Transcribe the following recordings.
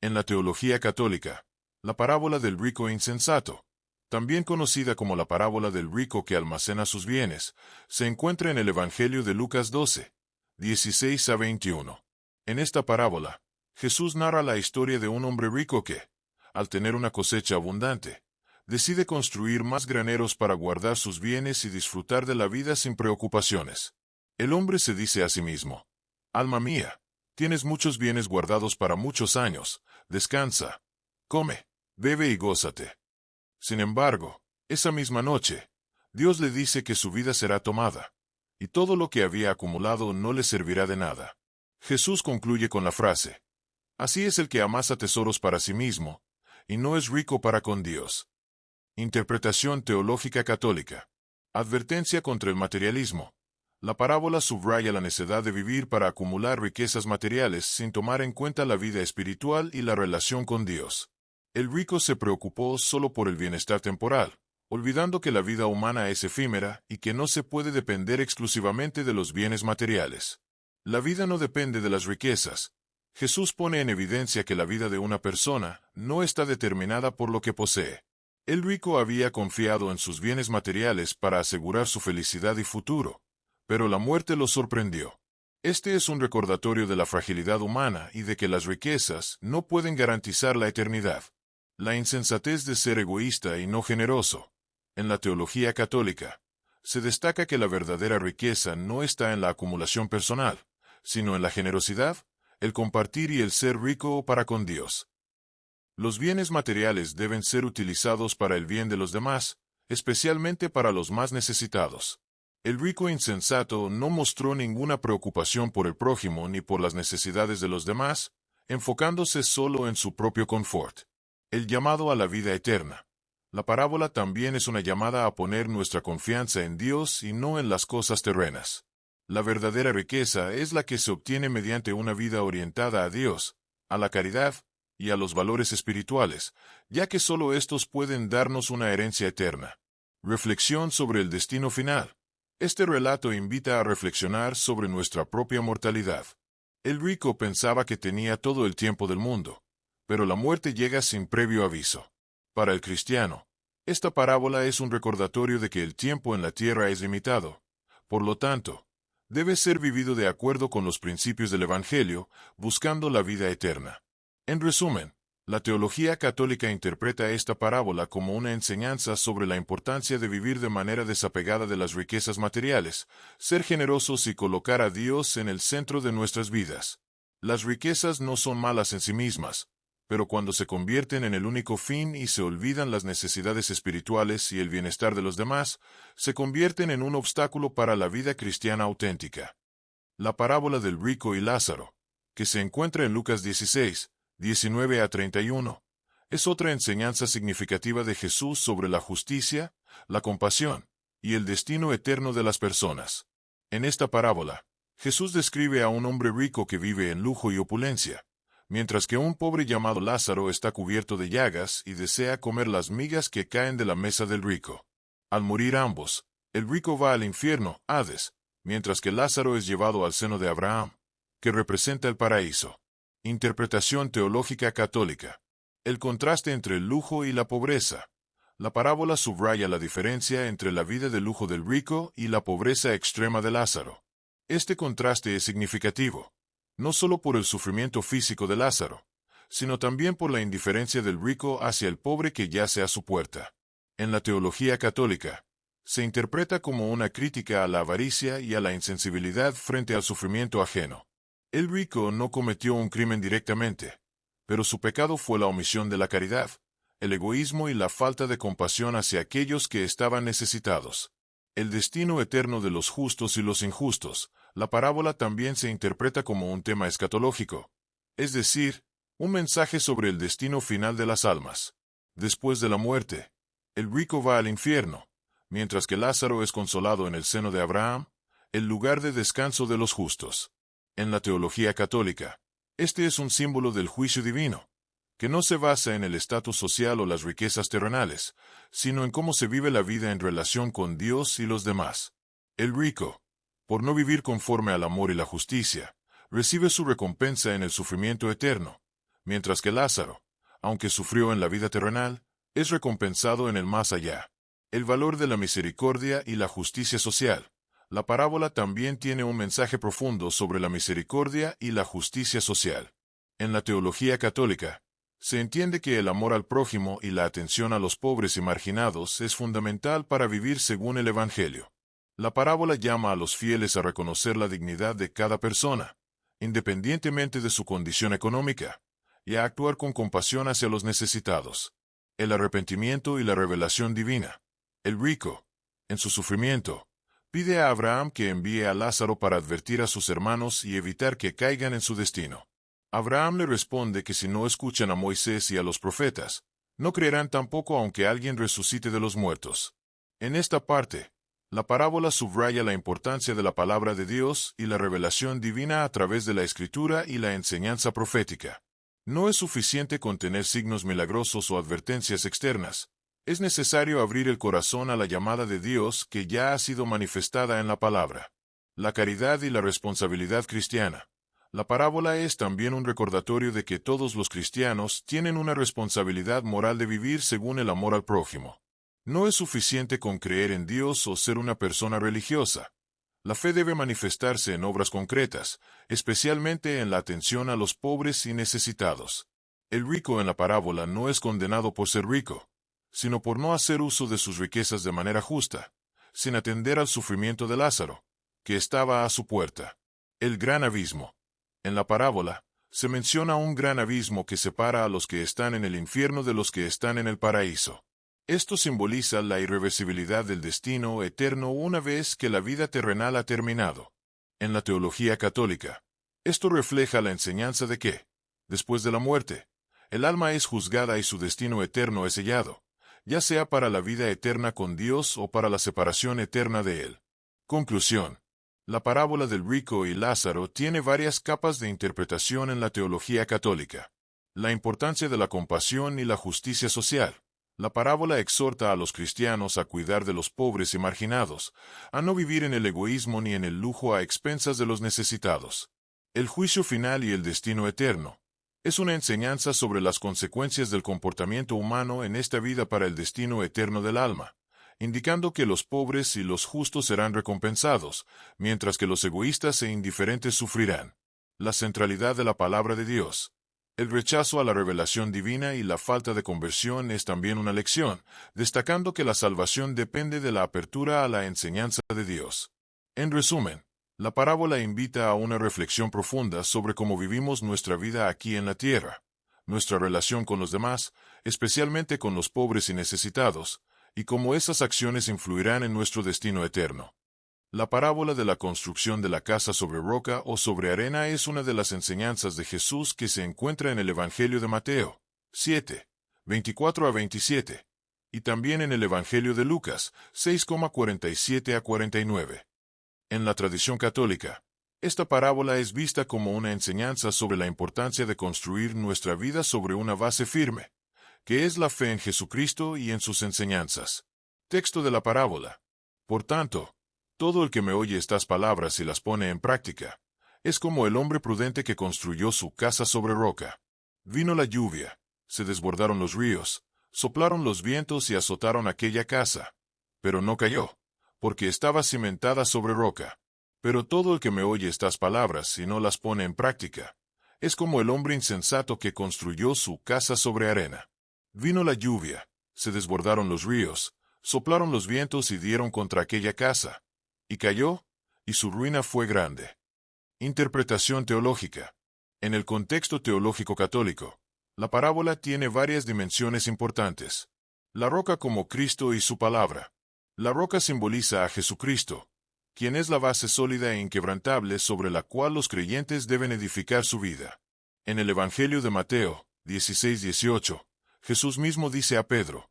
En la teología católica, la parábola del rico insensato, también conocida como la parábola del rico que almacena sus bienes, se encuentra en el Evangelio de Lucas 12, 16 a 21. En esta parábola, Jesús narra la historia de un hombre rico que, al tener una cosecha abundante, decide construir más graneros para guardar sus bienes y disfrutar de la vida sin preocupaciones. El hombre se dice a sí mismo: «Alma mía, tienes muchos bienes guardados para muchos años, descansa, come, bebe y gózate». Sin embargo, esa misma noche, Dios le dice que su vida será tomada, y todo lo que había acumulado no le servirá de nada. Jesús concluye con la frase: «Así es el que amasa tesoros para sí mismo, y no es rico para con Dios». Interpretación teológica católica. Advertencia contra el materialismo. La parábola subraya la necesidad de vivir para acumular riquezas materiales sin tomar en cuenta la vida espiritual y la relación con Dios. El rico se preocupó solo por el bienestar temporal, olvidando que la vida humana es efímera y que no se puede depender exclusivamente de los bienes materiales. La vida no depende de las riquezas. Jesús pone en evidencia que la vida de una persona no está determinada por lo que posee. El rico había confiado en sus bienes materiales para asegurar su felicidad y futuro, pero la muerte lo sorprendió. Este es un recordatorio de la fragilidad humana y de que las riquezas no pueden garantizar la eternidad. La insensatez de ser egoísta y no generoso. En la teología católica, se destaca que la verdadera riqueza no está en la acumulación personal, sino en la generosidad, el compartir y el ser rico para con Dios. Los bienes materiales deben ser utilizados para el bien de los demás, especialmente para los más necesitados. El rico insensato no mostró ninguna preocupación por el prójimo ni por las necesidades de los demás, enfocándose solo en su propio confort. El llamado a la vida eterna. La parábola también es una llamada a poner nuestra confianza en Dios y no en las cosas terrenas. La verdadera riqueza es la que se obtiene mediante una vida orientada a Dios, a la caridad y a los valores espirituales, ya que solo estos pueden darnos una herencia eterna. Reflexión sobre el destino final. Este relato invita a reflexionar sobre nuestra propia mortalidad. El rico pensaba que tenía todo el tiempo del mundo, pero la muerte llega sin previo aviso. Para el cristiano, esta parábola es un recordatorio de que el tiempo en la tierra es limitado. Por lo tanto, debe ser vivido de acuerdo con los principios del Evangelio, buscando la vida eterna. En resumen, la teología católica interpreta esta parábola como una enseñanza sobre la importancia de vivir de manera desapegada de las riquezas materiales, ser generosos y colocar a Dios en el centro de nuestras vidas. Las riquezas no son malas en sí mismas, pero cuando se convierten en el único fin y se olvidan las necesidades espirituales y el bienestar de los demás, se convierten en un obstáculo para la vida cristiana auténtica. La parábola del rico y Lázaro, que se encuentra en Lucas 16, 19 a 31, es otra enseñanza significativa de Jesús sobre la justicia, la compasión y el destino eterno de las personas. En esta parábola, Jesús describe a un hombre rico que vive en lujo y opulencia, mientras que un pobre llamado Lázaro está cubierto de llagas y desea comer las migas que caen de la mesa del rico. Al morir ambos, el rico va al infierno, Hades, mientras que Lázaro es llevado al seno de Abraham, que representa el paraíso. Interpretación teológica católica. El contraste entre el lujo y la pobreza. La parábola subraya la diferencia entre la vida de lujo del rico y la pobreza extrema de Lázaro. Este contraste es significativo, no solo por el sufrimiento físico de Lázaro, sino también por la indiferencia del rico hacia el pobre que yace a su puerta. En la teología católica, se interpreta como una crítica a la avaricia y a la insensibilidad frente al sufrimiento ajeno. El rico no cometió un crimen directamente, pero su pecado fue la omisión de la caridad, el egoísmo y la falta de compasión hacia aquellos que estaban necesitados. El destino eterno de los justos y los injustos. La parábola también se interpreta como un tema escatológico, es decir, un mensaje sobre el destino final de las almas. Después de la muerte, el rico va al infierno, mientras que Lázaro es consolado en el seno de Abraham, el lugar de descanso de los justos. En la teología católica, este es un símbolo del juicio divino, que no se basa en el estatus social o las riquezas terrenales, sino en cómo se vive la vida en relación con Dios y los demás. El rico, por no vivir conforme al amor y la justicia, recibe su recompensa en el sufrimiento eterno, mientras que Lázaro, aunque sufrió en la vida terrenal, es recompensado en el más allá. El valor de la misericordia y la justicia social. La parábola también tiene un mensaje profundo sobre la misericordia y la justicia social. En la teología católica, se entiende que el amor al prójimo y la atención a los pobres y marginados es fundamental para vivir según el Evangelio. La parábola llama a los fieles a reconocer la dignidad de cada persona, independientemente de su condición económica, y a actuar con compasión hacia los necesitados. El arrepentimiento y la revelación divina. El rico, en su sufrimiento, pide a Abraham que envíe a Lázaro para advertir a sus hermanos y evitar que caigan en su destino. Abraham le responde que si no escuchan a Moisés y a los profetas, no creerán tampoco aunque alguien resucite de los muertos. En esta parte, la parábola subraya la importancia de la palabra de Dios y la revelación divina a través de la Escritura y la enseñanza profética. No es suficiente con tener signos milagrosos o advertencias externas. Es necesario abrir el corazón a la llamada de Dios que ya ha sido manifestada en la palabra. La caridad y la responsabilidad cristiana. La parábola es también un recordatorio de que todos los cristianos tienen una responsabilidad moral de vivir según el amor al prójimo. No es suficiente con creer en Dios o ser una persona religiosa. La fe debe manifestarse en obras concretas, especialmente en la atención a los pobres y necesitados. El rico en la parábola no es condenado por ser rico, sino por no hacer uso de sus riquezas de manera justa, sin atender al sufrimiento de Lázaro, que estaba a su puerta. El gran abismo. En la parábola, se menciona un gran abismo que separa a los que están en el infierno de los que están en el paraíso. Esto simboliza la irreversibilidad del destino eterno una vez que la vida terrenal ha terminado. En la teología católica, esto refleja la enseñanza de que, después de la muerte, el alma es juzgada y su destino eterno es sellado, ya sea para la vida eterna con Dios o para la separación eterna de Él. Conclusión. La parábola del rico y Lázaro tiene varias capas de interpretación en la teología católica. La importancia de la compasión y la justicia social. La parábola exhorta a los cristianos a cuidar de los pobres y marginados, a no vivir en el egoísmo ni en el lujo a expensas de los necesitados. El juicio final y el destino eterno. Es una enseñanza sobre las consecuencias del comportamiento humano en esta vida para el destino eterno del alma, indicando que los pobres y los justos serán recompensados, mientras que los egoístas e indiferentes sufrirán. La centralidad de la palabra de Dios. El rechazo a la revelación divina y la falta de conversión es también una lección, destacando que la salvación depende de la apertura a la enseñanza de Dios. En resumen, la parábola invita a una reflexión profunda sobre cómo vivimos nuestra vida aquí en la tierra, nuestra relación con los demás, especialmente con los pobres y necesitados, y cómo esas acciones influirán en nuestro destino eterno. La parábola de la construcción de la casa sobre roca o sobre arena es una de las enseñanzas de Jesús que se encuentra en el Evangelio de Mateo, 7, 24 a 27, y también en el Evangelio de Lucas, 6,47 a 49. En la tradición católica, esta parábola es vista como una enseñanza sobre la importancia de construir nuestra vida sobre una base firme, que es la fe en Jesucristo y en sus enseñanzas. Texto de la parábola. Por tanto, todo el que me oye estas palabras y las pone en práctica, es como el hombre prudente que construyó su casa sobre roca. Vino la lluvia, se desbordaron los ríos, soplaron los vientos y azotaron aquella casa. Pero no cayó, porque estaba cimentada sobre roca. Pero todo el que me oye estas palabras y no las pone en práctica, es como el hombre insensato que construyó su casa sobre arena. Vino la lluvia, se desbordaron los ríos, soplaron los vientos y dieron contra aquella casa. Y cayó, y su ruina fue grande. Interpretación teológica. En el contexto teológico católico, la parábola tiene varias dimensiones importantes. La roca como Cristo y su palabra. La roca simboliza a Jesucristo, quien es la base sólida e inquebrantable sobre la cual los creyentes deben edificar su vida. En el Evangelio de Mateo, 16-18, Jesús mismo dice a Pedro: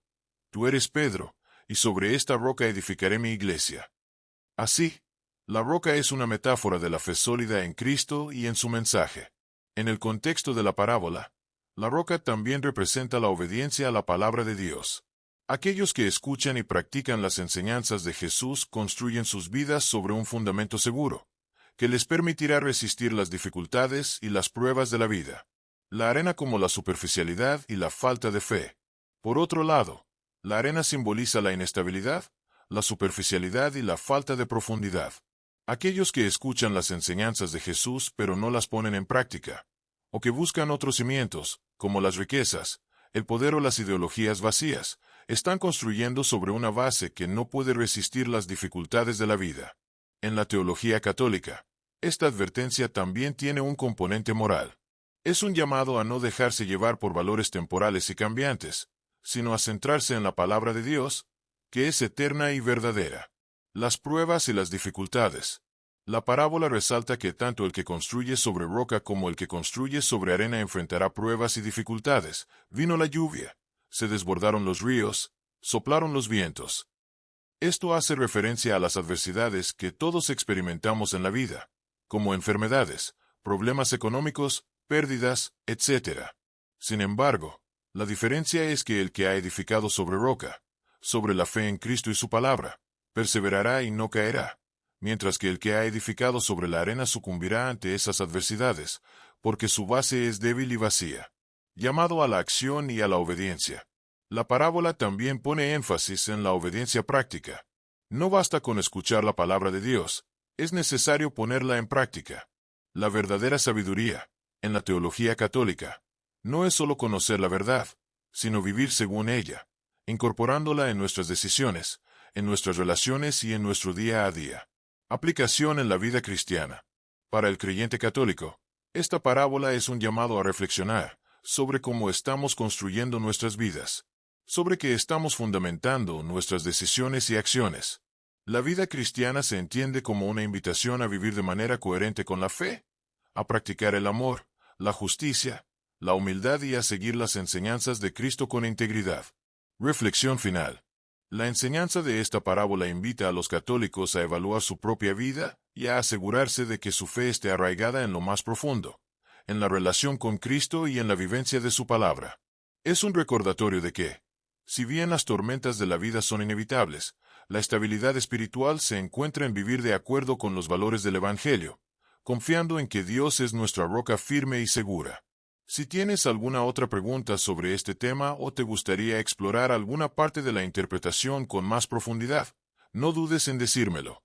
Tú eres Pedro, y sobre esta roca edificaré mi iglesia. Así, la roca es una metáfora de la fe sólida en Cristo y en su mensaje. En el contexto de la parábola, la roca también representa la obediencia a la palabra de Dios. Aquellos que escuchan y practican las enseñanzas de Jesús construyen sus vidas sobre un fundamento seguro, que les permitirá resistir las dificultades y las pruebas de la vida. la arena como la superficialidad y la falta de fe. Por otro lado, la arena simboliza la inestabilidad, la superficialidad y la falta de profundidad. Aquellos que escuchan las enseñanzas de Jesús pero no las ponen en práctica, o que buscan otros cimientos, como las riquezas, el poder o las ideologías vacías, están construyendo sobre una base que no puede resistir las dificultades de la vida. En la teología católica, esta advertencia también tiene un componente moral. Es un llamado a no dejarse llevar por valores temporales y cambiantes, sino a centrarse en la palabra de Dios, que es eterna y verdadera. Las pruebas y las dificultades. La parábola resalta que tanto el que construye sobre roca como el que construye sobre arena enfrentará pruebas y dificultades. Vino la lluvia, se desbordaron los ríos, soplaron los vientos. Esto hace referencia a las adversidades que todos experimentamos en la vida, como enfermedades, problemas económicos, pérdidas, etc. Sin embargo, la diferencia es que el que ha edificado sobre roca, sobre la fe en Cristo y su palabra, perseverará y no caerá, mientras que el que ha edificado sobre la arena sucumbirá ante esas adversidades, porque su base es débil y vacía. Llamado a la acción y a la obediencia. La parábola también pone énfasis en la obediencia práctica. No basta con escuchar la palabra de Dios, es necesario ponerla en práctica. La verdadera sabiduría, en la teología católica, no es solo conocer la verdad, sino vivir según ella, incorporándola en nuestras decisiones, en nuestras relaciones y en nuestro día a día. Aplicación en la vida cristiana. Para el creyente católico, esta parábola es un llamado a reflexionar sobre cómo estamos construyendo nuestras vidas, sobre qué estamos fundamentando nuestras decisiones y acciones. La vida cristiana se entiende como una invitación a vivir de manera coherente con la fe, a practicar el amor, la justicia, la humildad y a seguir las enseñanzas de Cristo con integridad. Reflexión final. La enseñanza de esta parábola invita a los católicos a evaluar su propia vida y a asegurarse de que su fe esté arraigada en lo más profundo, en la relación con Cristo y en la vivencia de su palabra. Es un recordatorio de que, si bien las tormentas de la vida son inevitables, la estabilidad espiritual se encuentra en vivir de acuerdo con los valores del Evangelio, confiando en que Dios es nuestra roca firme y segura. Si tienes alguna otra pregunta sobre este tema o te gustaría explorar alguna parte de la interpretación con más profundidad, no dudes en decírmelo.